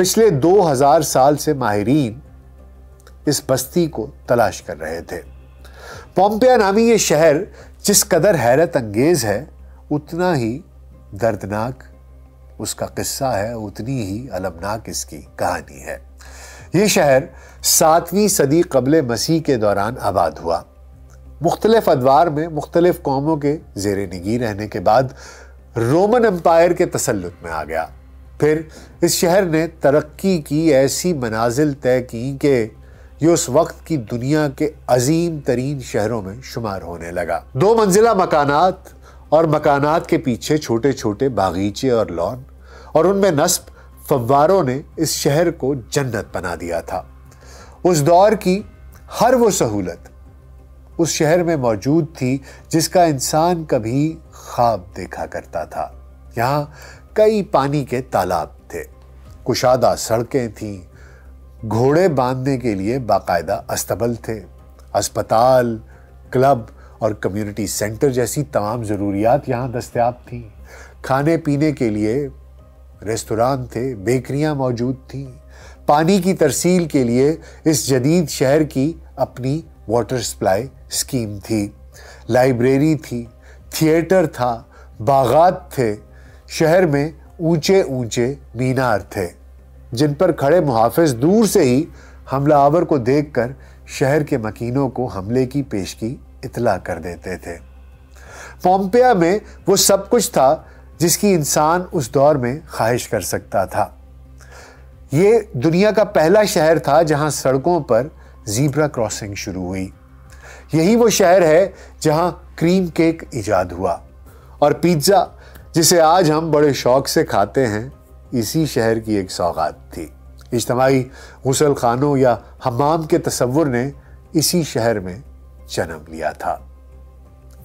پچھلے 2000 سال سے ماہرین اس بستی کو تلاش کر رہے تھے۔ پومپیا نامی یہ شہر جس قدر حیرت انگیز ہے اتنا ہی دردناک اس کا قصہ ہے، اتنی ہی المناک اس کی کہانی ہے۔ یہ شہر 7ویں صدی قبل مسیح کے دوران آباد ہوا۔ مختلف ادوار میں مختلف قوموں کے زیر نگی رہنے کے بعد رومن امپائر کے تسلط میں آ گیا۔ پھر اس شہر نے ترقی کی ایسی منازل طے کی کہ یہ اس وقت کی دنیا کے عظیم ترین شہروں میں شمار ہونے لگا۔ 2 منزلہ مکانات اور مکانات کے پیچھے چھوٹے چھوٹے باغیچے اور لان اور ان میں نصب فواروں نے اس شہر کو جنت بنا دیا تھا۔ اس دور کی ہر وہ سہولت اس شہر میں موجود تھی جس کا انسان کبھی خواب دیکھا کرتا تھا۔ یہاں کئی پانی کے تالاب تھے، کشادہ سڑکیں تھیں، گھوڑے باندھنے کے لیے باقاعدہ استبل تھے، اسپتال، کلب اور کمیونٹی سینٹر جیسی تمام ضروریات یہاں دستیاب تھیں۔ کھانے پینے کے لیے ریستوران تھے، بیکریاں موجود تھیں۔ پانی کی ترسیل کے لیے اس جدید شہر کی اپنی واٹر سپلائی اسکیم تھی، لائبریری تھی، تھیٹر تھا، باغات تھے۔ شہر میں اونچے اونچے مینار تھے جن پر کھڑے محافظ دور سے ہی حملہ آور کو دیکھ کر شہر کے مکینوں کو حملے کی پیشگی اطلاع کر دیتے تھے۔ پومپیا میں وہ سب کچھ تھا جس کی انسان اس دور میں خواہش کر سکتا تھا۔ یہ دنیا کا پہلا شہر تھا جہاں سڑکوں پر زیبرا کراسنگ شروع ہوئی۔ یہی وہ شہر ہے جہاں کریم کیک ایجاد ہوا، اور پیزا جسے آج ہم بڑے شوق سے کھاتے ہیں اسی شہر کی ایک سوغات تھی۔ اجتماعی غسل خانوں یا حمام کے تصور نے اسی شہر میں جنم لیا تھا۔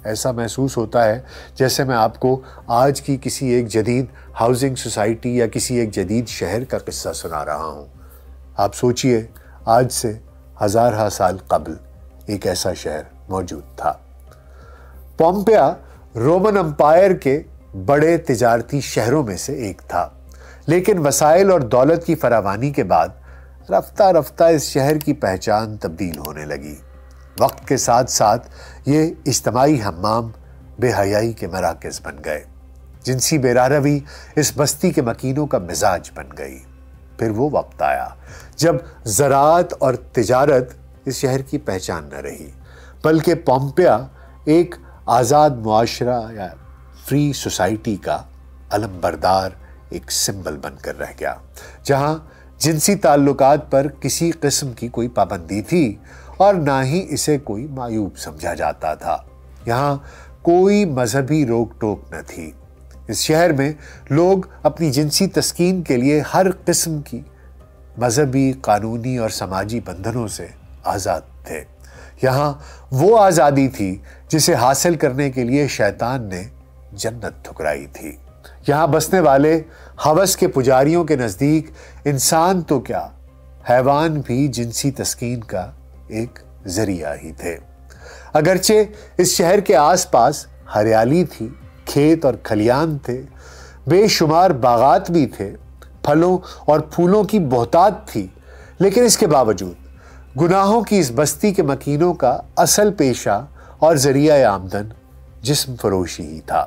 ایسا محسوس ہوتا ہے جیسے میں آپ کو آج کی کسی ایک جدید ہاؤسنگ سوسائٹی یا کسی ایک جدید شہر کا قصہ سنا رہا ہوں۔ آپ سوچئے آج سے ہزارہ سال قبل ایک ایسا شہر موجود تھا۔ پومپیا رومن امپائر کے بڑے تجارتی شہروں میں سے ایک تھا، لیکن وسائل اور دولت کی فراوانی کے بعد رفتہ رفتہ اس شہر کی پہچان تبدیل ہونے لگی۔ وقت کے ساتھ ساتھ یہ اجتماعی حمام بے حیائی کے مراکز بن گئے۔ جنسی بے راروی اس بستی کے مکینوں کا مزاج بن گئی۔ پھر وہ وقت آیا جب زراعت اور تجارت اس شہر کی پہچان نہ رہی، بلکہ پومپیا ایک آزاد معاشرہ یا فری سوسائٹی کا علم بردار ایک سمبل بن کر رہ گیا، جہاں جنسی تعلقات پر کسی قسم کی کوئی پابندی تھی اور نہ ہی اسے کوئی معیوب سمجھا جاتا تھا۔ یہاں کوئی مذہبی روک ٹوک نہ تھی۔ اس شہر میں لوگ اپنی جنسی تسکین کے لیے ہر قسم کی مذہبی، قانونی اور سماجی بندھنوں سے آزاد تھے۔ یہاں وہ آزادی تھی جسے حاصل کرنے کے لیے شیطان نے جنت ٹھکرائی تھی۔ یہاں بسنے والے ہوس کے پجاریوں کے نزدیک انسان تو کیا، حیوان بھی جنسی تسکین کا ایک ذریعہ ہی تھے۔ اگرچہ اس شہر کے آس پاس ہریالی تھی، کھیت اور کھلیان تھے، بے شمار باغات بھی تھے، پھلوں اور پھولوں کی بہتات تھی، لیکن اس کے باوجود گناہوں کی اس بستی کے مکینوں کا اصل پیشہ اور ذریعہ آمدن جسم فروشی ہی تھا۔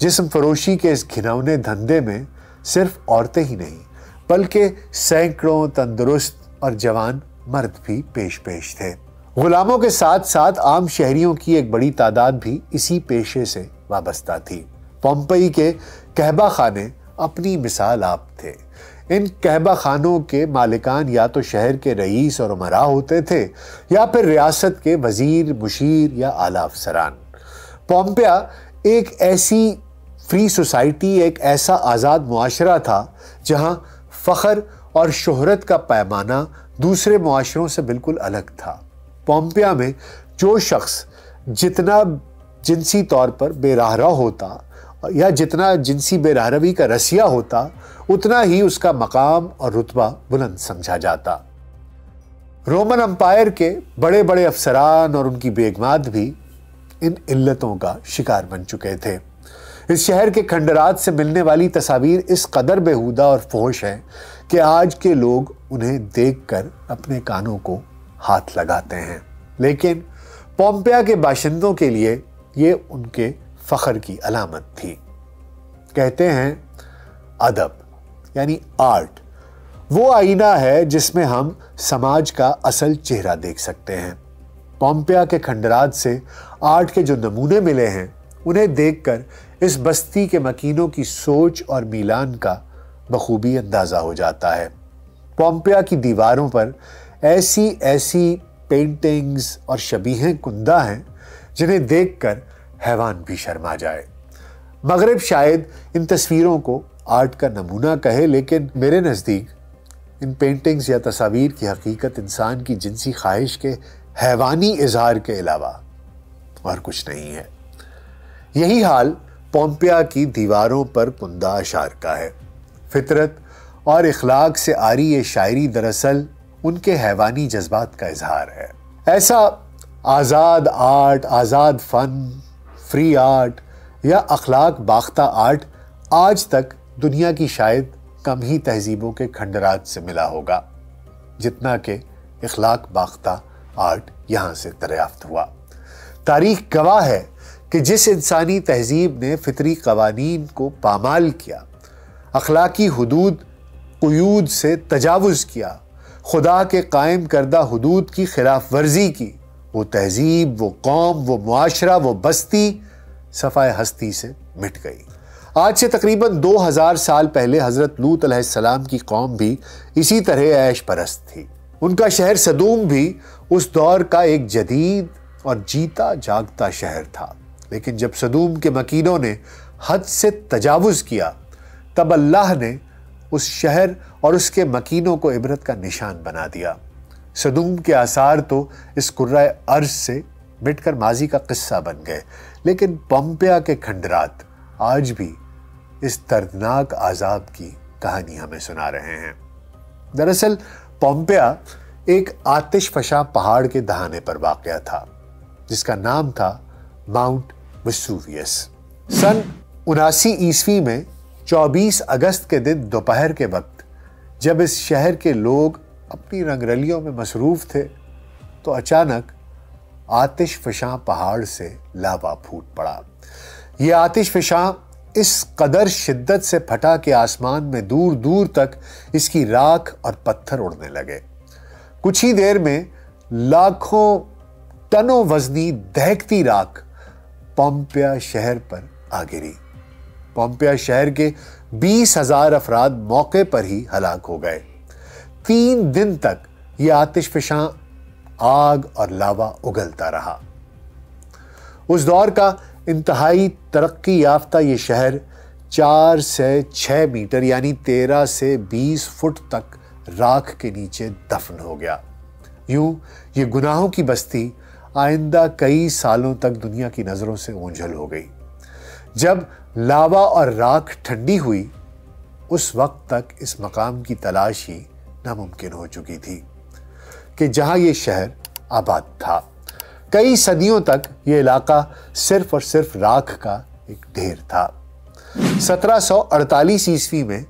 جسم فروشی کے اس گھنونے دھندے میں صرف عورتیں ہی نہیں بلکہ سینکڑوں تندرست اور جوان مرد بھی پیش تھے۔ غلاموں کے ساتھ ساتھ عام شہریوں کی ایک بڑی تعداد بھی اسی پیشے سے وابستہ تھی۔ پومپئی کے کہبہ خانے اپنی مثال آپ تھے۔ ان کہبہ خانوں کے مالکان یا تو شہر کے رئیس اور امراء ہوتے تھے یا پھر ریاست کے وزیر، مشیر یا اعلیٰ افسران۔ پومپیا ایک ایسی فری سوسائٹی، ایک ایسا آزاد معاشرہ تھا جہاں فخر اور شہرت کا پیمانہ دوسرے معاشروں سے بالکل الگ تھا۔ پومپیا میں جو شخص جتنا جنسی طور پر بے راہ رو ہوتا یا جتنا جنسی بے راہ روی کا رسیہ ہوتا، اتنا ہی اس کا مقام اور رتبہ بلند سمجھا جاتا۔ رومن امپائر کے بڑے بڑے افسران اور ان کی بیگمات بھی ان علتوں کا شکار بن چکے تھے۔ اس شہر کے کھنڈرات سے ملنے والی تصاویر اس قدر بےہودہ اور فحش ہیں کہ آج کے لوگ انہیں دیکھ کر اپنے کانوں کو ہاتھ لگاتے ہیں، لیکن پومپیا کے باشندوں کے لیے یہ ان کے فخر کی علامت تھی۔ کہتے ہیں ادب یعنی آرٹ وہ آئینہ ہے جس میں ہم سماج کا اصل چہرہ دیکھ سکتے ہیں۔ پومپیا کے کھنڈرات سے آرٹ کے جو نمونے ملے ہیں انہیں دیکھ کر اس بستی کے مکینوں کی سوچ اور میلان کا بخوبی اندازہ ہو جاتا ہے۔ پومپیا کی دیواروں پر ایسی پینٹنگز اور شبیہیں کندہ ہیں جنہیں دیکھ کر حیوان بھی شرما جائے۔ مغرب شاید ان تصویروں کو آرٹ کا نمونہ کہے، لیکن میرے نزدیک ان پینٹنگز یا تصاویر کی حقیقت انسان کی جنسی خواہش کے حیوانی اظہار کے علاوہ اور کچھ نہیں ہے۔ یہی حال پومپیا کی دیواروں پر کندہ اشعار کا ہے۔ فطرت اور اخلاق سے آری یہ شاعری دراصل ان کے حیوانی جذبات کا اظہار ہے۔ ایسا آزاد آرٹ، آزاد فن، فری آرٹ یا اخلاق باختہ آرٹ آج تک دنیا کی شاید کم ہی تہذیبوں کے کھنڈرات سے ملا ہوگا جتنا کہ اخلاق باختہ آرٹ یہاں سے دریافت ہوا۔ تاریخ گواہ ہے کہ جس انسانی تہذیب نے فطری قوانین کو پامال کیا، اخلاقی حدود قیود سے تجاوز کیا، خدا کے قائم کردہ حدود کی خلاف ورزی کی، وہ تہذیب، وہ قوم، وہ معاشرہ، وہ بستی صفائے ہستی سے مٹ گئی۔ آج سے تقریباً 2000 سال پہلے حضرت لوط علیہ السلام کی قوم بھی اسی طرح عیش پرست تھی۔ ان کا شہر سدوم بھی اس دور کا ایک جدید اور جیتا جاگتا شہر تھا، لیکن جب سدوم کے مکینوں نے حد سے تجاوز کیا تب اللہ نے اس شہر اور اس کے مکینوں کو عبرت کا نشان بنا دیا۔ سدوم کے آثار تو اس کرۂ ارض سے مٹ کر ماضی کا قصہ بن گئے، لیکن پومپیا کے کھنڈرات آج بھی اس دردناک عذاب کی کہانی ہمیں سنا رہے ہیں۔ دراصل پومپیا ایک آتش فشاں پہاڑ کے دہانے پر واقع تھا جس کا نام تھا ماؤنٹ ویسوویس۔ سن 79 عیسوی میں 24 اگست کے دن دوپہر کے وقت جب اس شہر کے لوگ اپنی رنگ رلیوں میں مصروف تھے تو اچانک آتش فشاں پہاڑ سے لاوا پھوٹ پڑا۔ یہ آتش فشاں اس قدر شدت سے پھٹا کہ آسمان میں دور دور تک اس کی راکھ اور پتھر اڑنے لگے۔ کچھ ہی دیر میں لاکھوں ٹنوں وزنی دہکتی راکھ پومپیا شہر پر آ گری۔ پومپیا شہر کے 20,000 افراد موقع پر ہی ہلاک ہو گئے۔ 3 دن تک یہ آتش فشاں آگ اور لاوا اگلتا رہا۔ اس دور کا انتہائی ترقی یافتہ یہ شہر 4 سے 6 میٹر یعنی 13 سے 20 فٹ تک راکھ کے نیچے دفن ہو گیا۔ یوں یہ گناہوں کی بستی آئندہ کئی سالوں تک دنیا کی نظروں سے اونجھل ہو گئی۔ جب لاوا اور راکھ ٹھنڈی ہوئی اس وقت تک اس مقام کی تلاش ہی ناممکن ہو چکی تھی کہ جہاں یہ شہر آباد تھا۔ کئی صدیوں تک یہ علاقہ صرف اور صرف راکھ کا ایک ڈھیر تھا۔ 1748 عیسوی میں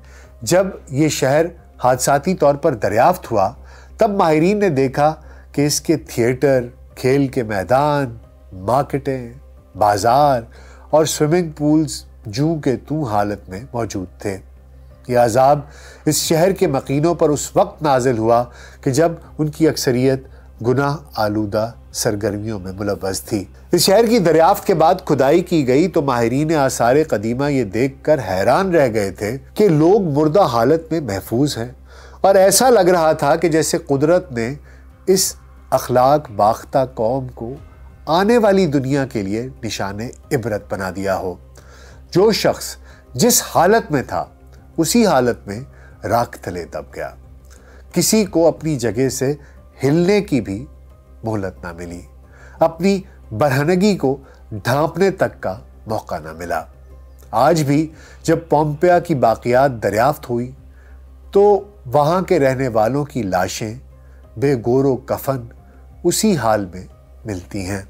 جب یہ شہر حادثاتی طور پر دریافت ہوا تب ماہرین نے دیکھا کہ اس کے تھیٹر، کھیل کے میدان، مارکیٹیں، بازار اور سوئمنگ پولز جوں کے توں حالت میں موجود تھے۔ یہ عذاب اس شہر کے مکینوں پر اس وقت نازل ہوا کہ جب ان کی اکثریت گناہ آلودہ سرگرمیوں میں ملوث تھی۔ اس شہر کی دریافت کے بعد کھدائی کی گئی تو ماہرین آثار قدیمہ یہ دیکھ کر حیران رہ گئے تھے کہ لوگ مردہ حالت میں محفوظ ہیں، اور ایسا لگ رہا تھا کہ جیسے قدرت نے اس اخلاق باختہ قوم کو آنے والی دنیا کے لیے نشان عبرت بنا دیا ہو۔ جو شخص جس حالت میں تھا اسی حالت میں راکھ تلے دب گیا۔ کسی کو اپنی جگہ سے ہلنے کی بھی مہلت نہ ملی، اپنی برہنگی کو ڈھانپنے تک کا موقع نہ ملا۔ آج بھی جب پومپیا کی باقیات دریافت ہوئی تو وہاں کے رہنے والوں کی لاشیں بے گور و کفن اسی حال میں ملتی ہیں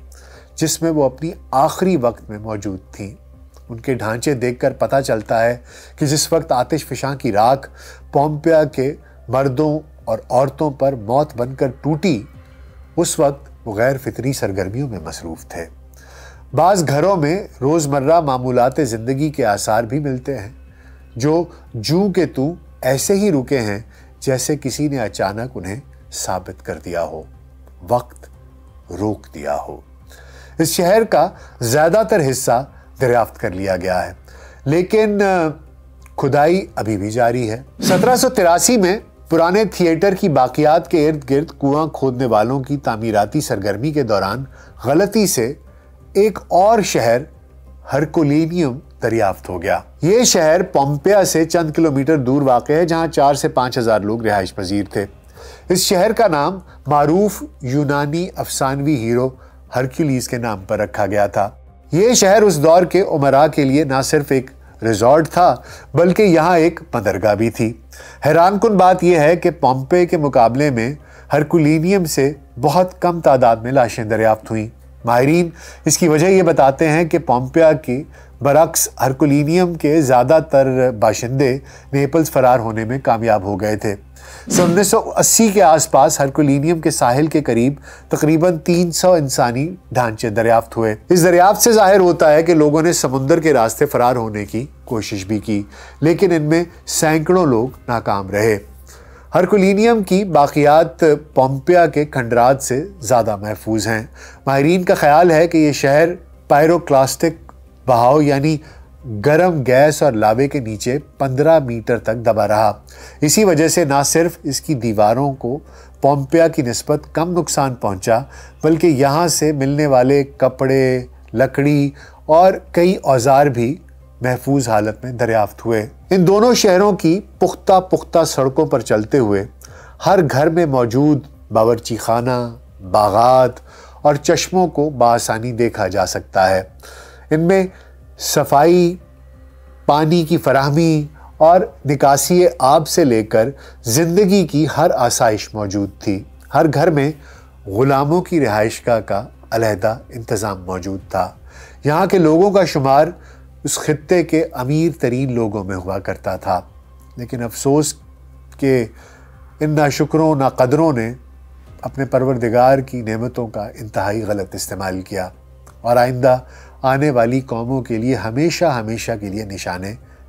جس میں وہ اپنی آخری وقت میں موجود تھیں۔ ان کے ڈھانچے دیکھ کر پتہ چلتا ہے کہ جس وقت آتش فشاں کی راکھ پومپیا کے مردوں اور عورتوں پر موت بن کر ٹوٹی، اس وقت وہ غیر فطری سرگرمیوں میں مصروف تھے۔ بعض گھروں میں روزمرہ معمولات زندگی کے آثار بھی ملتے ہیں جو جوں کے توں ایسے ہی رکے ہیں جیسے کسی نے اچانک انہیں ثابت کر دیا ہو، وقت روک دیا ہو۔ اس شہر کا زیادہ تر حصہ دریافت کر لیا گیا ہے، لیکن کھدائی ابھی بھی جاری ہے۔ 1783 میں پرانے تھیٹر کی باقیات کے ارد گرد کنواں کھودنے والوں کی تعمیراتی سرگرمی کے دوران غلطی سے ایک اور شہر ہرکولینیم دریافت ہو گیا۔ یہ شہر پومپیا سے چند کلومیٹر دور واقع ہے، جہاں 4 سے 5 ہزار لوگ رہائش پذیر تھے۔ اس شہر کا نام معروف یونانی افسانوی ہیرو ہرکیولیس کے نام پر رکھا گیا تھا۔ یہ شہر اس دور کے امراء کے لیے نہ صرف ایک ریزورٹ تھا بلکہ یہاں ایک بندرگاہ بھی تھی۔ حیران کن بات یہ ہے کہ پومپے کے مقابلے میں ہرکولینیم سے بہت کم تعداد میں لاشیں دریافت ہوئیں۔ ماہرین اس کی وجہ یہ بتاتے ہیں کہ پومپیا کے برعکس ہرکولینیم کے زیادہ تر باشندے نیپلز فرار ہونے میں کامیاب ہو گئے تھے۔ 1980 کے آس پاس ہرکولینیم کے ساحل کے قریب تقریباً 300 انسانی ڈھانچے دریافت ہوئے۔ اس دریافت سے ظاہر ہوتا ہے کہ لوگوں نے سمندر کے راستے فرار ہونے کی کوشش بھی کی، لیکن ان میں سینکڑوں لوگ ناکام رہے۔ ہرکولینیم کی باقیات پومپیا کے کھنڈرات سے زیادہ محفوظ ہیں۔ ماہرین کا خیال ہے کہ یہ شہر پائروکلاسٹک بہاؤ یعنی گرم گیس اور لاوے کے نیچے 15 میٹر تک دبا رہا۔ اسی وجہ سے نہ صرف اس کی دیواروں کو پومپیا کی نسبت کم نقصان پہنچا بلکہ یہاں سے ملنے والے کپڑے، لکڑی اور کئی اوزار بھی محفوظ حالت میں دریافت ہوئے۔ ان دونوں شہروں کی پختہ سڑکوں پر چلتے ہوئے ہر گھر میں موجود باورچی خانہ، باغات اور چشموں کو بآسانی دیکھا جا سکتا ہے۔ ان میں صفائی، پانی کی فراہمی اور نکاسی آب سے لے کر زندگی کی ہر آسائش موجود تھی۔ ہر گھر میں غلاموں کی رہائش گاہ کا علیحدہ انتظام موجود تھا۔ یہاں کے لوگوں کا شمار اس خطے کے امیر ترین لوگوں میں ہوا کرتا تھا، لیکن افسوس کہ ان ناشکروں ناقدروں نے اپنے پروردگار کی نعمتوں کا انتہائی غلط استعمال کیا اور آئندہ آنے والی قوموں کے لیے ہمیشہ کے لیے نشان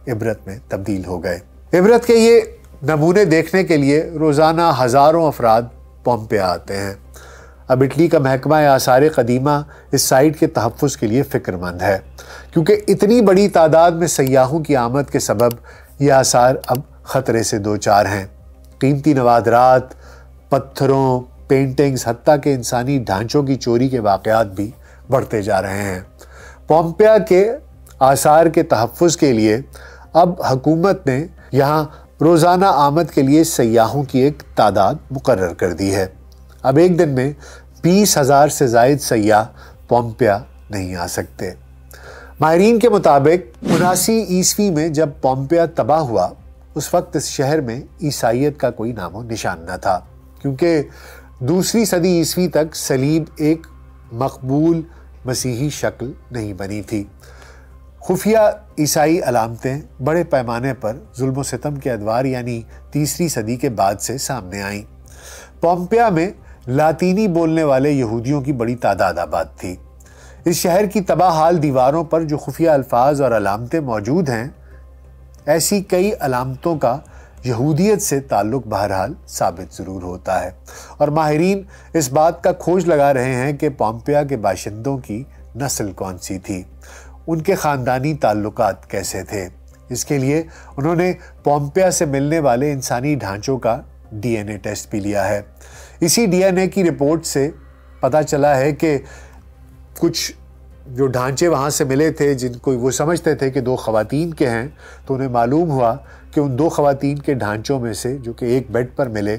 عبرت میں تبدیل ہو گئے۔ عبرت کے یہ نمونے دیکھنے کے لیے روزانہ ہزاروں افراد پومپیا آتے ہیں۔ اب اٹلی کا محکمہ آثار قدیمہ اس سائٹ کے تحفظ کے لیے فکر مند ہے، کیونکہ اتنی بڑی تعداد میں سیاحوں کی آمد کے سبب یہ آثار اب خطرے سے دوچار ہیں۔ قیمتی نوادرات، پتھروں، پینٹنگز، حتیٰ کہ انسانی ڈھانچوں کی چوری کے واقعات بھی بڑھتے جا رہے ہیں۔ پومپیا کے آثار کے تحفظ کے لیے اب حکومت نے یہاں روزانہ آمد کے لیے سیاحوں کی ایک تعداد مقرر کر دی ہے۔ اب ایک دن میں 20,000 سے زائد سیاح پومپیا نہیں آ سکتے۔ ماہرین کے مطابق 79 عیسوی میں جب پومپیا تباہ ہوا، اس وقت اس شہر میں عیسائیت کا کوئی نام و نشان نہ تھا، کیونکہ 2 صدی عیسوی تک صلیب ایک مقبول مسیحی شکل نہیں بنی تھی۔ خفیہ عیسائی علامتیں بڑے پیمانے پر ظلم و ستم کے ادوار یعنی 3 صدی کے بعد سے سامنے آئیں۔ پومپیا میں لاطینی بولنے والے یہودیوں کی بڑی تعداد آباد تھی۔ اس شہر کی تباہ حال دیواروں پر جو خفیہ الفاظ اور علامتیں موجود ہیں، ایسی کئی علامتوں کا یہودیت سے تعلق بہرحال ثابت ضرور ہوتا ہے، اور ماہرین اس بات کا کھوج لگا رہے ہیں کہ پومپیا کے باشندوں کی نسل کون سی تھی، ان کے خاندانی تعلقات کیسے تھے۔ اس کے لیے انہوں نے پومپیا سے ملنے والے انسانی ڈھانچوں کا ڈی این اے ٹیسٹ بھی لیا ہے۔ اسی ڈی این اے کی رپورٹ سے پتہ چلا ہے کہ کچھ جو ڈھانچے وہاں سے ملے تھے جن کو وہ سمجھتے تھے کہ 2 خواتین کے ہیں، تو انہیں معلوم ہوا کہ ان 2 خواتین کے ڈھانچوں میں سے جو کہ ایک بیڈ پر ملے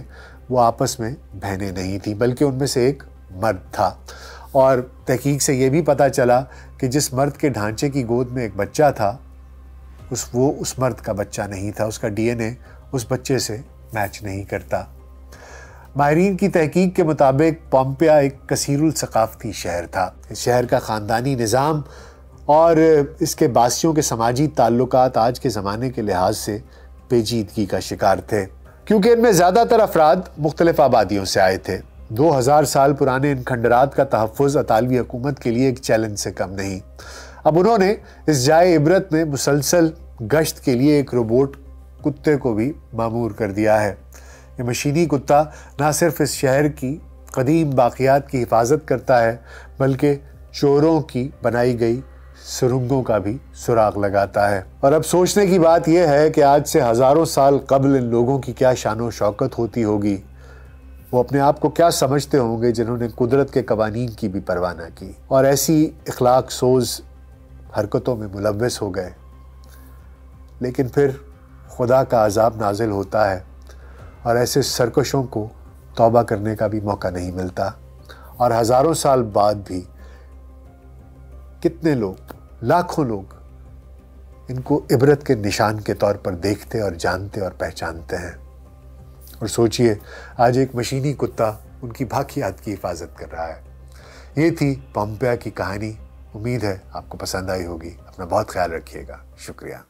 وہ آپس میں بہنیں نہیں تھیں، بلکہ ان میں سے ایک مرد تھا۔ اور تحقیق سے یہ بھی پتہ چلا کہ جس مرد کے ڈھانچے کی گود میں ایک بچہ تھا وہ اس مرد کا بچہ نہیں تھا، اس کا ڈی این اے اس بچے سے میچ نہیں کرتا۔ ماہرین کی تحقیق کے مطابق پومپیا ایک کثیر الثقافتی شہر تھا۔ اس شہر کا خاندانی نظام اور اس کے باسیوں کے سماجی تعلقات آج کے زمانے کے لحاظ سے پیچیدگی کا شکار تھے، کیونکہ ان میں زیادہ تر افراد مختلف آبادیوں سے آئے تھے۔ 2000 سال پرانے ان کھنڈرات کا تحفظ اطالوی حکومت کے لیے ایک چیلنج سے کم نہیں۔ اب انہوں نے اس جائے عبرت میں مسلسل گشت کے لیے ایک روبوٹ کتے کو بھی مامور کر دیا ہے۔ یہ مشینی کتا نہ صرف اس شہر کی قدیم باقیات کی حفاظت کرتا ہے بلکہ چوروں کی بنائی گئی سرنگوں کا بھی سراغ لگاتا ہے۔ اور اب سوچنے کی بات یہ ہے کہ آج سے ہزاروں سال قبل ان لوگوں کی کیا شان و شوکت ہوتی ہوگی، وہ اپنے آپ کو کیا سمجھتے ہوں گے جنہوں نے قدرت کے قوانین کی بھی پرواہ نہ کی اور ایسی اخلاق سوز حرکتوں میں ملوث ہو گئے۔ لیکن پھر خدا کا عذاب نازل ہوتا ہے اور ایسے سرکشوں کو توبہ کرنے کا بھی موقع نہیں ملتا، اور ہزاروں سال بعد بھی کتنے لوگ، لاکھوں لوگ ان کو عبرت کے نشان کے طور پر دیکھتے اور جانتے اور پہچانتے ہیں۔ اور سوچئے آج ایک مشینی کتا ان کی باقیات کی حفاظت کر رہا ہے۔ یہ تھی پومپیا کی کہانی۔ امید ہے آپ کو پسند آئی ہوگی۔ اپنا بہت خیال رکھیے گا۔ شکریہ۔